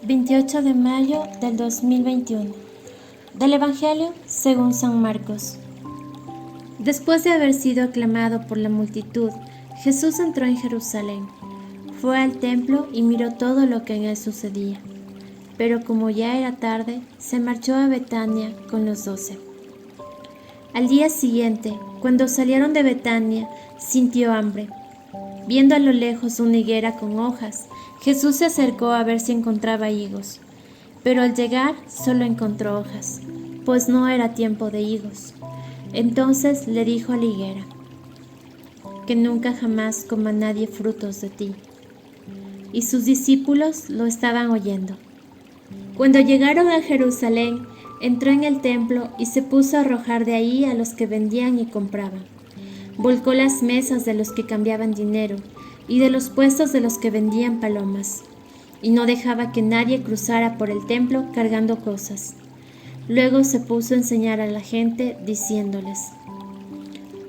28 de mayo del 2021. Del Evangelio según San Marcos. Después de haber sido aclamado por la multitud, Jesús entró en Jerusalén. Fue al templo y miró todo lo que en él sucedía. Pero como ya era tarde, se marchó a Betania con los 12. Al día siguiente, cuando salieron de Betania, sintió hambre. Viendo a lo lejos una higuera con hojas, Jesús se acercó a ver si encontraba higos. Pero al llegar solo encontró hojas, pues no era tiempo de higos. Entonces le dijo a la higuera: que nunca jamás coma nadie frutos de ti. Y sus discípulos lo estaban oyendo. Cuando llegaron a Jerusalén, entró en el templo y se puso a arrojar de ahí a los que vendían y compraban. Volcó las mesas de los que cambiaban dinero y de los puestos de los que vendían palomas, y no dejaba que nadie cruzara por el templo cargando cosas. Luego se puso a enseñar a la gente, diciéndoles: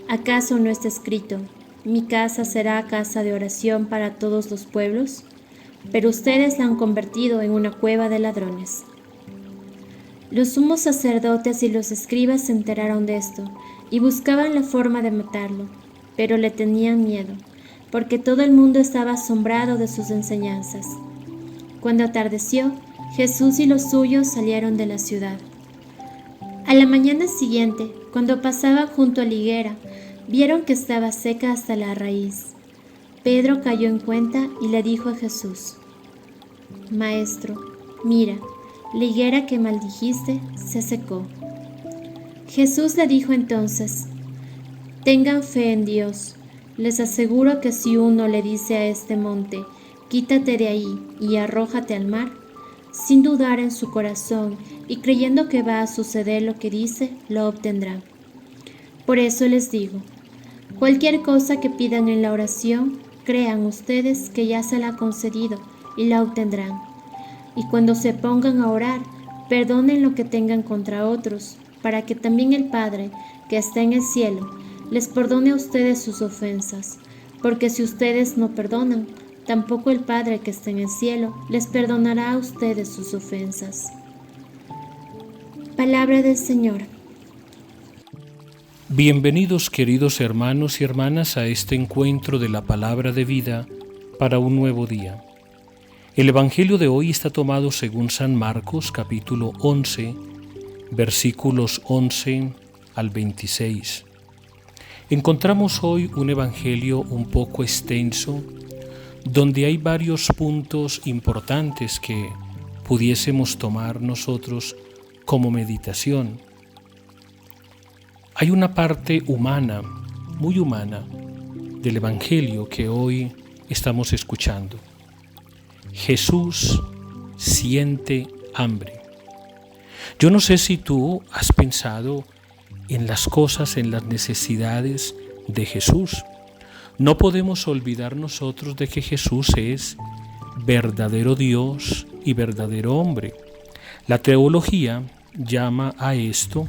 ¿acaso no está escrito: mi casa será casa de oración para todos los pueblos? Pero ustedes la han convertido en una cueva de ladrones. Los sumos sacerdotes y los escribas se enteraron de esto y buscaban la forma de matarlo, pero le tenían miedo, porque todo el mundo estaba asombrado de sus enseñanzas. Cuando atardeció, Jesús y los suyos salieron de la ciudad. A la mañana siguiente, cuando pasaban junto a la higuera, vieron que estaba seca hasta la raíz. Pedro cayó en cuenta y le dijo a Jesús: Maestro, mira, la higuera que maldijiste se secó. Jesús le dijo entonces: tengan fe en Dios. Les aseguro que si uno le dice a este monte: quítate de ahí y arrójate al mar, sin dudar en su corazón y creyendo que va a suceder lo que dice, lo obtendrá. Por eso les digo, cualquier cosa que pidan en la oración, crean ustedes que ya se la ha concedido y la obtendrán. Y cuando se pongan a orar, perdonen lo que tengan contra otros, para que también el Padre, que está en el cielo, les perdone a ustedes sus ofensas, porque si ustedes no perdonan, tampoco el Padre que está en el cielo les perdonará a ustedes sus ofensas. Palabra del Señor. Bienvenidos, queridos hermanos y hermanas, a este encuentro de la palabra de vida para un nuevo día. El Evangelio de hoy está tomado según San Marcos, capítulo 11, versículos 11 al 26. Encontramos hoy un Evangelio un poco extenso, donde hay varios puntos importantes que pudiésemos tomar nosotros como meditación. Hay una parte humana, muy humana, del Evangelio que hoy estamos escuchando. Jesús siente hambre. Yo no sé si tú has pensado en las cosas, en las necesidades de Jesús. No podemos olvidar nosotros de que Jesús es verdadero Dios y verdadero hombre. La teología llama a esto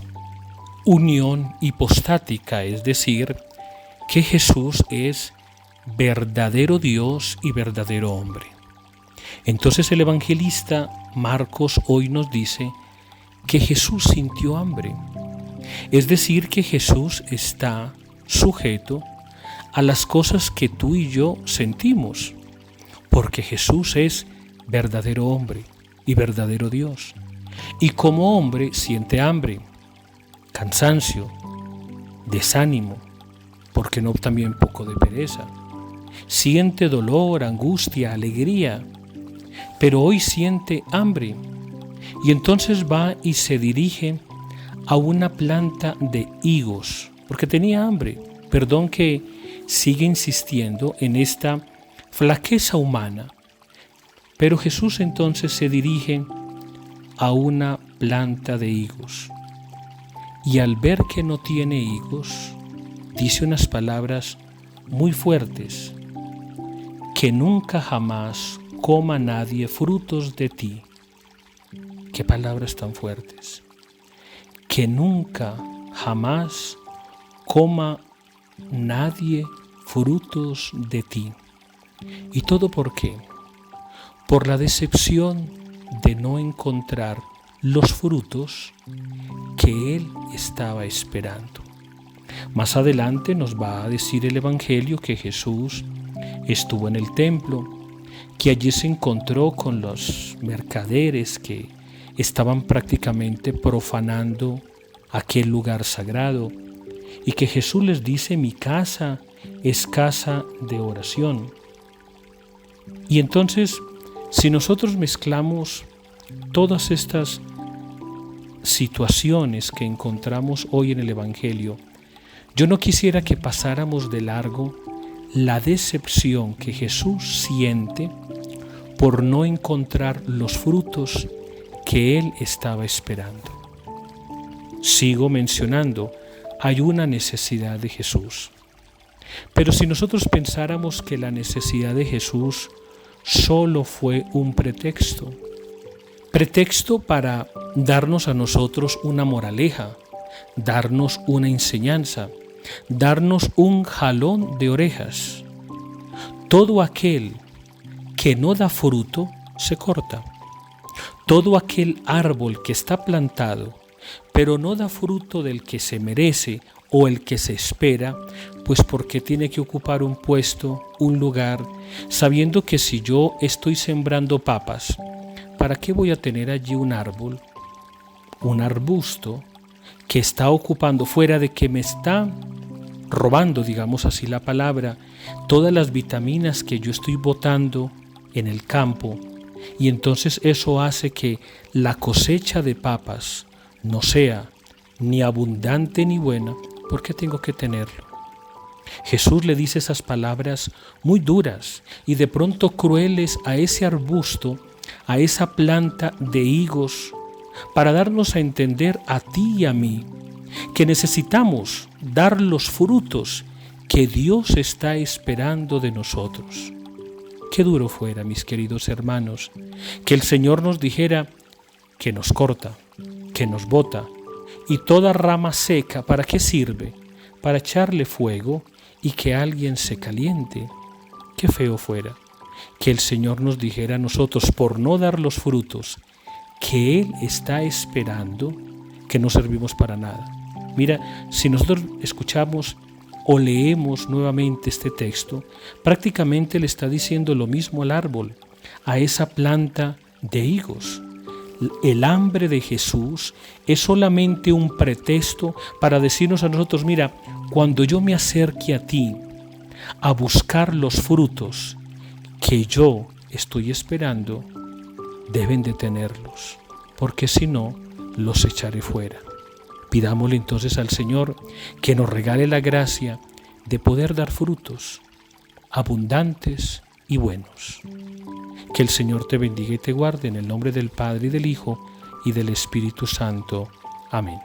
unión hipostática, es decir, que Jesús es verdadero Dios y verdadero hombre. Entonces el evangelista Marcos hoy nos dice que Jesús sintió hambre, es decir, que Jesús está sujeto a las cosas que tú y yo sentimos, porque Jesús es verdadero hombre y verdadero Dios, y como hombre siente hambre, cansancio, desánimo, porque no también poco de pereza. Siente dolor, angustia, alegría, pero hoy siente hambre. Y entonces va y se dirige a una planta de higos, porque tenía hambre. Perdón que sigue insistiendo en esta flaqueza humana. Pero Jesús entonces se dirige a una planta de higos. Y al ver que no tiene higos, dice unas palabras muy fuertes: que nunca jamás coma nadie frutos de ti. Qué palabras tan fuertes. Que nunca jamás coma nadie frutos de ti. ¿Y todo por qué? Por la decepción de no encontrar los frutos que él estaba esperando. Más adelante nos va a decir el Evangelio que Jesús estuvo en el templo, que allí se encontró con los mercaderes que estaban prácticamente profanando aquel lugar sagrado y que Jesús les dice: mi casa es casa de oración. Y entonces, si nosotros mezclamos todas estas situaciones que encontramos hoy en el Evangelio, yo no quisiera que pasáramos de largo la decepción que Jesús siente por no encontrar los frutos que él estaba esperando. Sigo mencionando, hay una necesidad de Jesús. Pero si nosotros pensáramos que la necesidad de Jesús solo fue un pretexto para darnos a nosotros una moraleja, darnos una enseñanza, darnos un jalón de orejas. Todo aquel que no da fruto se corta. Todo aquel árbol que está plantado, pero no da fruto del que se merece o el que se espera, pues porque tiene que ocupar un puesto, un lugar, sabiendo que si yo estoy sembrando papas, ¿para qué voy a tener allí un árbol, un arbusto que está ocupando, fuera de que me está robando, digamos así la palabra, todas las vitaminas que yo estoy botando en el campo? Y entonces eso hace que la cosecha de papas no sea ni abundante ni buena. ¿Por qué tengo que tenerlo? Jesús le dice esas palabras muy duras y de pronto crueles a ese arbusto, a esa planta de higos, para darnos a entender a ti y a mí que necesitamos dar los frutos que Dios está esperando de nosotros. Qué duro fuera, mis queridos hermanos, que el Señor nos dijera que nos corta, que nos bota, y toda rama seca, ¿para qué sirve? Para echarle fuego y que alguien se caliente. Qué feo fuera que el Señor nos dijera a nosotros, por no dar los frutos que Él está esperando, que no servimos para nada. Mira, si nosotros escuchamos o leemos nuevamente este texto, prácticamente le está diciendo lo mismo al árbol, a esa planta de higos. El hambre de Jesús es solamente un pretexto para decirnos a nosotros: mira, cuando yo me acerque a ti a buscar los frutos que yo estoy esperando, deben de tenerlos, porque si no, los echaré fuera. Pidámosle entonces al Señor que nos regale la gracia de poder dar frutos abundantes y buenos. Que el Señor te bendiga y te guarde en el nombre del Padre y del Hijo y del Espíritu Santo. Amén.